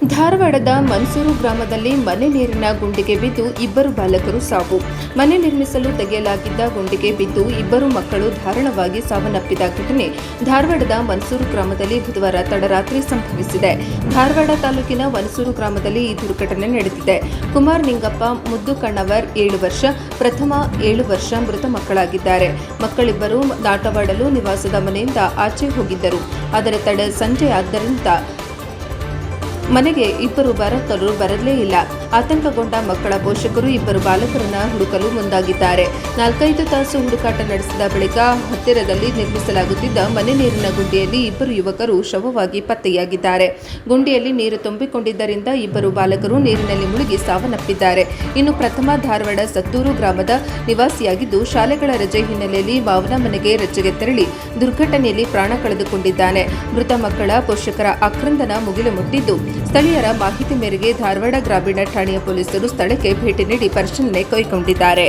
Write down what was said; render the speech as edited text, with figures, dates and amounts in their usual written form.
ಧಾರವಾಡದ ಮನ್ಸೂರು ಗ್ರಾಮದಲ್ಲಿ ಮನೆ ನೀರಿನ ಗುಂಡಿಗೆ ಬಿದ್ದು ಇಬ್ಬರು ಬಾಲಕರು ಸಾವು. ಮನೆ ನಿರ್ಮಿಸಲು ತೆಗೆಯಲಾಗಿದ್ದ ಗುಂಡಿಗೆ ಬಿದ್ದು ಇಬ್ಬರು ಮಕ್ಕಳು ದಾರುಣವಾಗಿ ಸಾವನ್ನಪ್ಪಿದ ಘಟನೆ ಧಾರವಾಡದ ಮನ್ಸೂರು ಗ್ರಾಮದಲ್ಲಿ ಬುಧವಾರ ತಡರಾತ್ರಿ ಸಂಭವಿಸಿದೆ. ಧಾರವಾಡ ತಾಲೂಕಿನ ಮನ್ಸೂರು ಗ್ರಾಮದಲ್ಲಿ ಈ ದುರ್ಘಟನೆ ನಡೆದಿದೆ. ಕುಮಾರ್ ನಿಂಗಪ್ಪ ಮುದ್ದು ಕಣ್ಣವರ್ 7 ವರ್ಷ, ಪ್ರಥಮ 7 ವರ್ಷ ಮೃತ ಮಕ್ಕಳಾಗಿದ್ದಾರೆ. ಮಕ್ಕಳಿಬ್ಬರು ಆಟವಾಡಲು ನಿವಾಸದ ಮನೆಯಿಂದ ಆಚೆ ಹೋಗಿದ್ದರು. ಆದರೆ ಸಂಜೆ ಆದ್ದರಿಂದ ಮನೆಗೆ ಇಬ್ಬರು ಬಾಲಕರು ಬರಲೇ ಇಲ್ಲ. ಆತಂಕಗೊಂಡ ಮಕ್ಕಳ ಪೋಷಕರು ಇಬ್ಬರು ಬಾಲಕರನ್ನ ಹುಡುಕಲು ಮುಂದಾಗಿದ್ದಾರೆ. 4-5 ತಾಸು ಹುಡುಕಾಟ ನಡೆಸಿದ ಬಳಿಕ ಹತ್ತಿರದಲ್ಲಿ ನಿರ್ಮಿಸಲಾಗುತ್ತಿದ್ದ ಮನೆ ನೀರಿನ ಗುಂಡಿಯಲ್ಲಿ ಇಬ್ಬರು ಯುವಕರು ಶವವಾಗಿ ಪತ್ತೆಯಾಗಿದ್ದಾರೆ. ಗುಂಡಿಯಲ್ಲಿ ನೀರು ತುಂಬಿಕೊಂಡಿದ್ದರಿಂದ ಇಬ್ಬರು ಬಾಲಕರು ನೀರಿನಲ್ಲಿ ಮುಳುಗಿ ಸಾವನ್ನಪ್ಪಿದ್ದಾರೆ. ಇನ್ನು ಪ್ರಥಮ ಧಾರವಾಡ ಸತ್ತೂರು ಗ್ರಾಮದ ನಿವಾಸಿಯಾಗಿದ್ದು, ಶಾಲೆಗಳ ರಜೆ ಹಿನ್ನೆಲೆಯಲ್ಲಿ ಮಾವನ ಮನೆಗೆ ರಜೆಗೆ ತೆರಳಿ ದುರ್ಘಟನೆಯಲ್ಲಿ ಪ್ರಾಣ ಕಳೆದುಕೊಂಡಿದ್ದಾನೆ. ಮೃತ ಮಕ್ಕಳ ಪೋಷಕರ ಆಕ್ರಂದನ ಮುಗಿಲು ಮುಟ್ಟಿದ್ದು, ಸ್ಥಳೀಯರ ಮಾಹಿತಿ ಮೇರೆಗೆ ಧಾರವಾಡ ಗ್ರಾಮೀಣ ಠಾಣೆಯ ಪೊಲೀಸರು ಸ್ಥಳಕ್ಕೆ ಭೇಟಿ ನೀಡಿ ಪರಿಶೀಲನೆ ಕೈಗೊಂಡಿದ್ದಾರೆ.